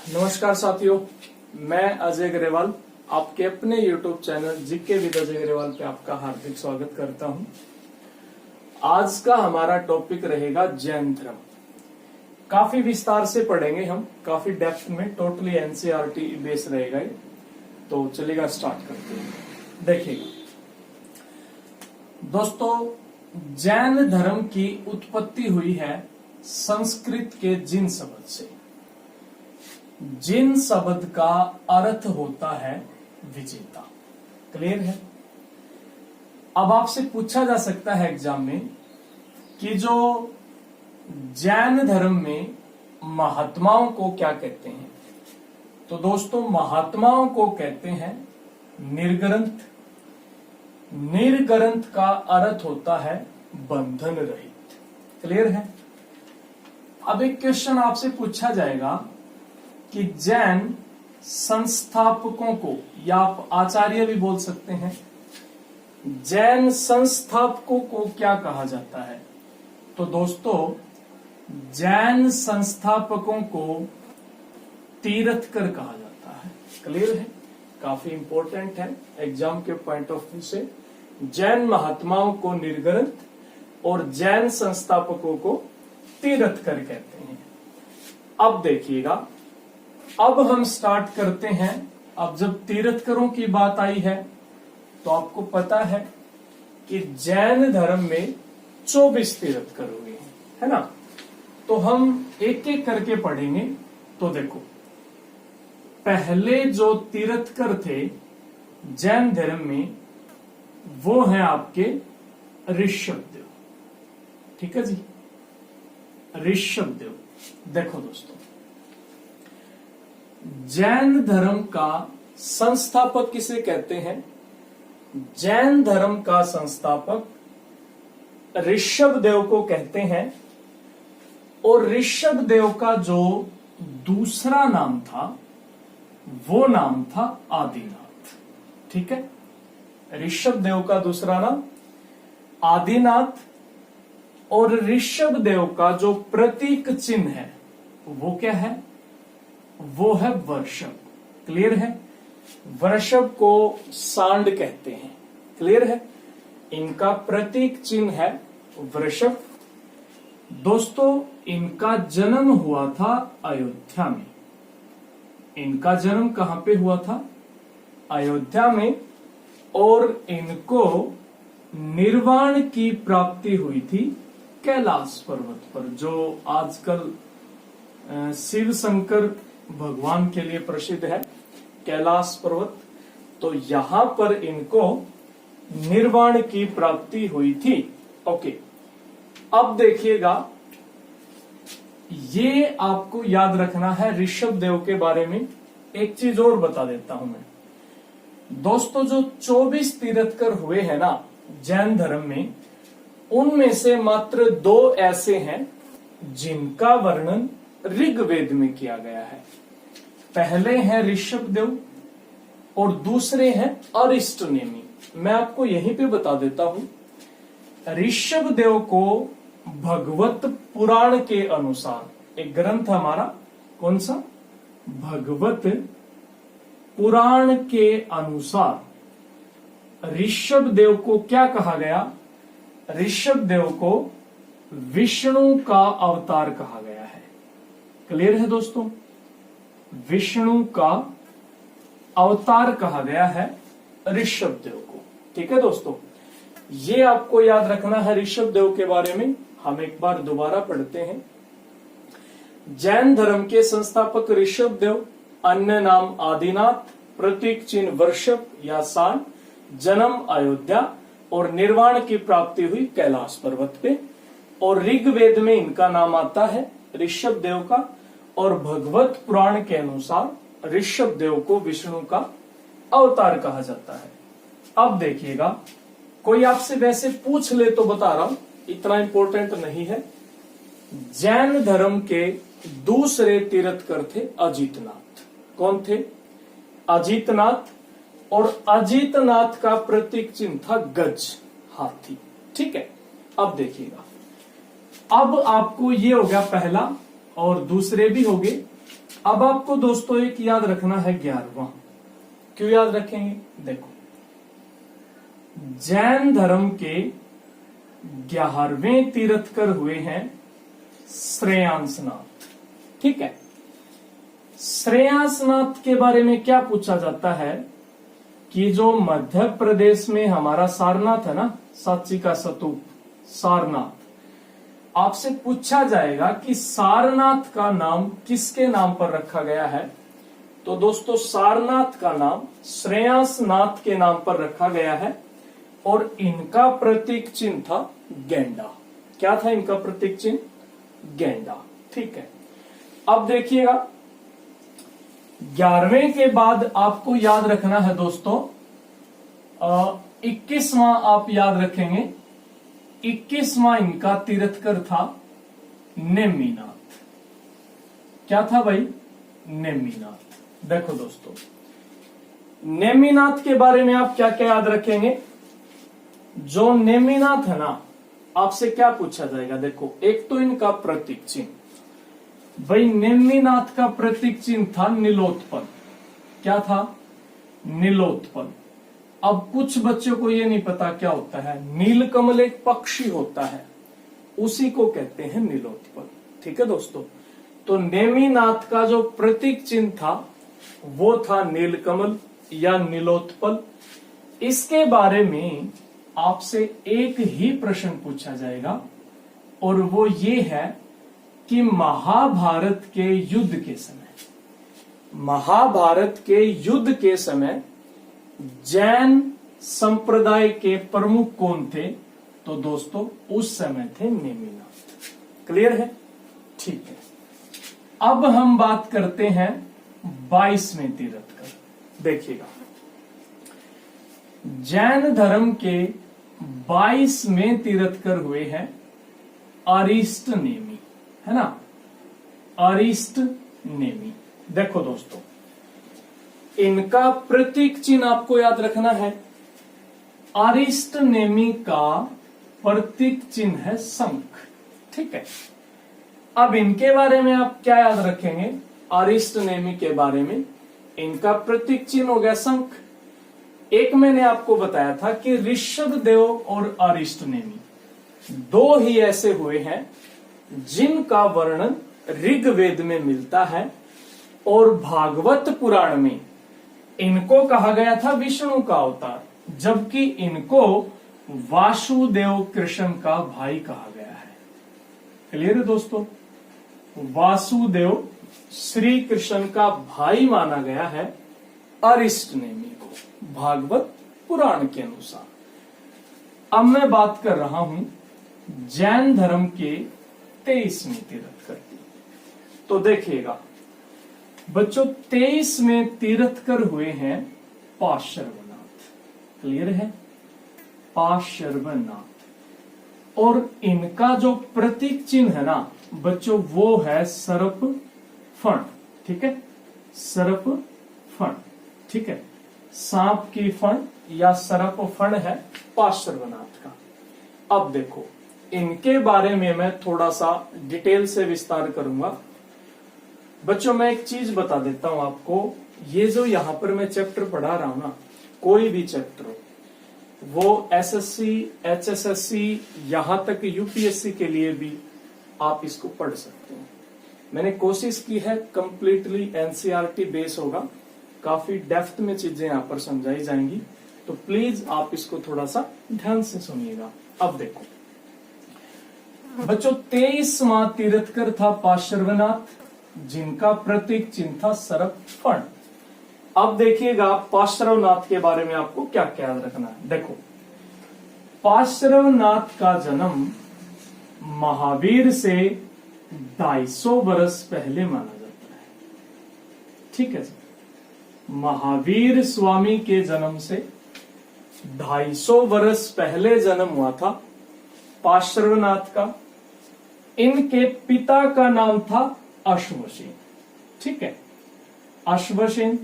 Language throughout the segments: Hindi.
नमस्कार साथियों, मैं अजय ग्रेवाल आपके अपने YouTube channel GK with Ajay Grewal पे आपका हार्दिक स्वागत करता हूं। आज का हमारा टॉपिक रहेगा जैन धर्म। काफी विस्तार से पढ़ेंगे हम, काफी डेप्थ में, टोटली एनसीईआरटी बेस रहेगा ये। तो चलिएगा स्टार्ट करते हैं। देखिएगा दोस्तों, जैन धर्म की उत्पत्ति हुई है संस्कृत के जिन शब्द से। जिन शब्द का अर्थ होता है विजेता। क्लियर है? अब आपसे पूछा जा सकता है एग्जाम में कि जो जैन धर्म में महात्माओं को क्या कहते हैं, तो दोस्तों महात्माओं को कहते हैं निर्ग्रंथ। निर्ग्रंथ का अर्थ होता है बंधन रहित। क्लियर है? अब एक क्वेश्चन आपसे पूछा जाएगा कि जैन संस्थापकों को, या आप आचार्य भी बोल सकते हैं, जैन संस्थापकों को क्या कहा जाता है? तो दोस्तों जैन संस्थापकों को तीर्थकर कहा जाता है। क्लियर है? काफी इंपॉर्टेंट है एग्जाम के पॉइंट ऑफ व्यू से। जैन महात्माओं को निर्ग्रंथ और जैन संस्थापकों को तीर्थकर कहते हैं। अब देखिएगा, अब हम स्टार्ट करते हैं। अब जब तीर्थकरों की बात आई है तो आपको पता है कि जैन धर्म में 24 तीर्थकर हुए हैं, है ना? तो हम एक एक करके पढ़ेंगे। तो देखो, पहले जो तीर्थकर थे जैन धर्म में वो है आपके ऋषभदेव। ठीक है जी, ऋषभदेव। देखो दोस्तों, जैन धर्म का संस्थापक किसे कहते हैं? जैन धर्म का संस्थापक ऋषभदेव को कहते हैं। और ऋषभदेव का जो दूसरा नाम था वो नाम था आदिनाथ। ठीक है? ऋषभदेव का दूसरा नाम आदिनाथ। और ऋषभदेव का जो प्रतीक चिन्ह है वो क्या है? वो है वृषभ। क्लियर है? वृषभ को सांड कहते हैं। क्लियर है? इनका प्रतीक चिन्ह है वृषभ। दोस्तों इनका जन्म हुआ था अयोध्या में। इनका जन्म कहां पे हुआ था? अयोध्या में। और इनको निर्वाण की प्राप्ति हुई थी कैलाश पर्वत पर, जो आजकल शिव शंकर भगवान के लिए प्रसिद्ध है, कैलाश पर्वत। तो यहां पर इनको निर्वाण की प्राप्ति हुई थी। ओके, अब देखिएगा, ये आपको याद रखना है। ऋषभदेव के बारे में एक चीज और बता देता हूं मैं। दोस्तों जो 24 तीर्थकर हुए हैं ना जैन धर्म में, उनमें से मात्र 2 ऐसे हैं जिनका वर्णन ऋग्वेद में किया गया है। पहले हैं ऋषभदेव और दूसरे हैं अरिष्टनेमी। मैं आपको यहीं पे बता देता हूं। ऋषभदेव को भगवत पुराण के अनुसार, एक ग्रंथ हमारा कौन सा? भगवत पुराण के अनुसार ऋषभदेव को क्या कहा गया? ऋषभदेव को विष्णु का अवतार कहा गया है। क्लियर है दोस्तों? विष्णु का अवतार कहा गया है ऋषभदेव को। ठीक है दोस्तों, ये आपको याद रखना है ऋषभदेव के बारे में। हम एक बार दोबारा पढ़ते हैं। जैन धर्म के संस्थापक ऋषभदेव, अन्य नाम आदिनाथ, प्रतीक चिन्ह वृषभ या सांड, जन्म अयोध्या और निर्वाण की प्राप्ति हुई कैलाश पर्वत पे। और ऋग्वेद में इनका नाम आता है ऋषभदेव का। और भगवत पुराण के अनुसार ऋषभदेव को विष्णु का अवतार कहा जाता है। अब देखिएगा, कोई आपसे वैसे पूछ ले तो बता रहा हूं, इतना इंपॉर्टेंट नहीं है। जैन धर्म के दूसरे तीर्थकर थे अजितनाथ। कौन थे? अजितनाथ। और अजितनाथ का प्रतीक चिन्ह था गज, हाथी। ठीक है? अब देखिएगा, अब आपको ये हो गया पहला, और दूसरे भी होंगे। अब आपको दोस्तों एक याद रखना है 11वां। क्यों याद रखेंगे? देखो, जैन धर्म के 11वें तीर्थकर हुए हैं श्रेयांसनाथ। ठीक है, श्रेयांसनाथ के बारे में क्या पूछा जाता है कि जो मध्य प्रदेश में हमारा सारनाथ है ना, सांची का स्तूप सारनाथ, आपसे पूछा जाएगा कि सारनाथ का नाम किसके नाम पर रखा गया है। तो दोस्तों, सारनाथ का नाम श्रेयांसनाथ के नाम पर रखा गया है और इनका प्रतीक चिन्ह था गेंडा। क्या था इनका प्रतीक चिन्ह? गेंडा। ठीक है, अब देखिएगा 11वें के बाद आपको याद रखना है दोस्तों 21वां आप याद रखेंगे। 21वां इनका तीर्थकर था नेमिनाथ। क्या था भाई? नेमिनाथ। देखो दोस्तों, नेमिनाथ के बारे में आप क्या क्या याद रखेंगे? जो नेमिनाथ है ना, आपसे क्या पूछा जाएगा? देखो, एक तो इनका प्रतीक चिन्ह, भाई नेमिनाथ का प्रतीक चिन्ह था नीलोत्पल। क्या था? नीलोत्पल। अब कुछ बच्चों को ये नहीं पता क्या होता है। नीलकमल एक पक्षी होता है, उसी को कहते हैं नीलोत्पल। ठीक है दोस्तों, तो नेमिनाथ का जो प्रतीक चिन्ह था वो था नीलकमल या नीलोत्पल। इसके बारे में आपसे एक ही प्रश्न पूछा जाएगा और वो ये है कि महाभारत के युद्ध के समय जैन संप्रदाय के प्रमुख कौन थे? तो दोस्तों, उस समय थे नेमिनाथ। क्लियर है? ठीक है, अब हम बात करते हैं 22वें तीर्थकर। देखिएगा, जैन धर्म के 22वें तीर्थकर हुए हैं अरिष्ट नेमि, है ना? अरिष्ट नेमि। देखो दोस्तों, इनका प्रतीक चिन्ह आपको याद रखना है। अरिष्ट नेमि का प्रतीक चिन्ह है शंख। ठीक है, अब इनके बारे में आप क्या याद रखेंगे? अरिष्ट नेमि के बारे में इनका प्रतीक चिन्ह हो गया शंख। एक मैंने आपको बताया था कि ऋषभदेव और अरिष्ट नेमि दो ही ऐसे हुए हैं जिनका वर्णन ऋग्वेद में मिलता है और भागवत पुराण में इनको कहा गया था विष्णु का अवतार, जबकि इनको वासुदेव कृष्ण का भाई कहा गया है। क्लियर है दोस्तों? वासुदेव श्री कृष्ण का भाई माना गया है अरिष्ट नेमि को भागवत पुराण के अनुसार। अब मैं बात कर रहा हूं जैन धर्म के 23वें तीर्थकर की। तो देखिएगा बच्चों, 23वें तीर्थकर हुए हैं पार्श्वनाथ। क्लियर है? पार्श्वनाथ। और इनका जो प्रतीक चिन्ह है ना बच्चों, वो है सर्प फण। ठीक है, सर्प फण। ठीक है, सांप की फण या सर्प फण है पार्श्वनाथ का। अब देखो, इनके बारे में मैं थोड़ा सा डिटेल से विस्तार करूंगा। बच्चों, मैं एक चीज बता देता हूं आपको, ये जो यहां पर मैं चैप्टर पढ़ा रहा हूं ना, कोई भी चैप्टर हो, वो एसएससी, एचएसएससी, यहां तक यूपीएससी के लिए भी आप इसको पढ़ सकते हैं। मैंने कोशिश की है कंप्लीटली एनसीईआरटी बेस होगा, काफी डेप्थ में चीजें यहां पर समझाई जाएंगी, तो प्लीज आप इसको थोड़ा सा ध्यान से सुनिएगा। अब देखो बच्चों, 23वां तीर्थकर था पार्श्वनाथ, जिनका प्रतीक चिन्ह था सर्प फण। अब देखिएगा पार्श्वनाथ के बारे में आपको क्या क्या याद रखना है। देखो, पार्श्वनाथ का जन्म महावीर से 250 वर्ष पहले माना जाता है। ठीक है, महावीर स्वामी के जन्म से 250 वर्ष पहले जन्म हुआ था पार्श्वनाथ का। इनके पिता का नाम था अश्वसेन। ठीक है, अश्वसेन।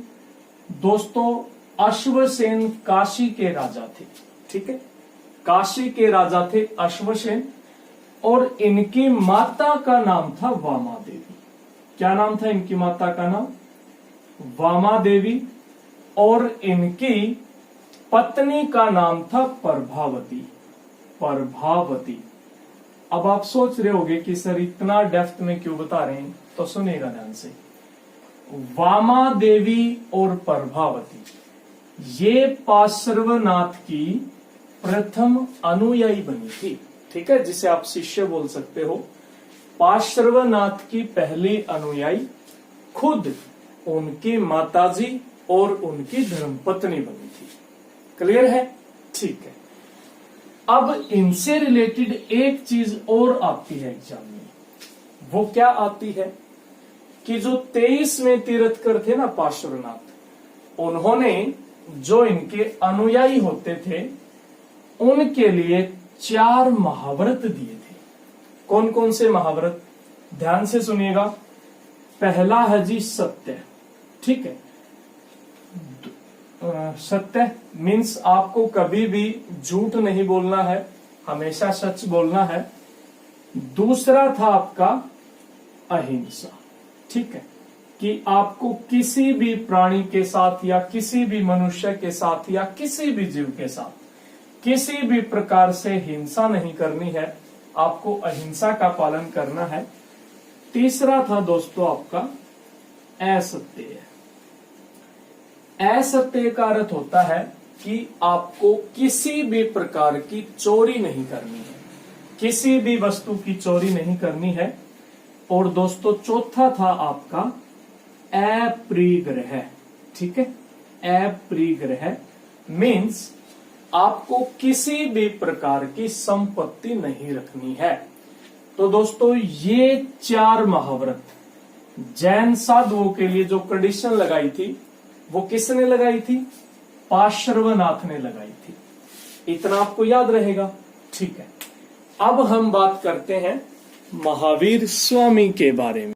दोस्तों, अश्वसेन काशी के राजा थे। ठीक है, काशी के राजा थे अश्वसेन, और इनकी माता का नाम था वामा देवी। क्या नाम था इनकी माता का नाम? वामा देवी, और इनकी पत्नी का नाम था प्रभावती। प्रभावती। अब आप सोच रहे होंगे कि सर इतना डेप्थ में क्यों बता रहे हैं, तो सुनिएगा ध्यान से। वामा देवी और प्रभावती ये पार्श्वनाथ की प्रथम अनुयायी बनी थी, ठीक है, जिसे आप शिष्य बोल सकते हो। पार्श्वनाथ की पहली अनुयायी खुद उनकी माताजी और उनकी धर्मपत्नी बनी थी। क्लियर है? ठीक है। अब इनसे रिलेटेड एक चीज और आती है एग्जाम में। वो क्या आती है कि जो 23वें तीर्थकर थे ना पार्श्वनाथ, उन्होंने जो इनके अनुयायी होते थे उनके लिए 4 महाव्रत दिए थे। कौन कौन से महाव्रत? ध्यान से सुनिएगा। पहला है जी सत्य, ठीक है। सत्य मीन्स आपको कभी भी झूठ नहीं बोलना है, हमेशा सच बोलना है। दूसरा था आपका अहिंसा, ठीक है, कि आपको किसी भी प्राणी के साथ या किसी भी मनुष्य के साथ या किसी भी जीव के साथ किसी भी प्रकार से हिंसा नहीं करनी है, आपको अहिंसा का पालन करना है। तीसरा था दोस्तों आपका असत्य। असत्य का अर्थ होता है कि आपको किसी भी प्रकार की चोरी नहीं करनी है, किसी भी वस्तु की चोरी नहीं करनी है। और दोस्तों चौथा था आपका अपरिग्रह, ठीक है। अपरिग्रह मीन्स आपको किसी भी प्रकार की संपत्ति नहीं रखनी है। तो दोस्तों ये 4 महाव्रत जैन साधुओं के लिए जो कंडीशन लगाई थी वो किसने लगाई थी? पार्श्वनाथ ने लगाई थी। इतना आपको याद रहेगा, ठीक है। अब हम बात करते हैं महावीर स्वामी के बारे में।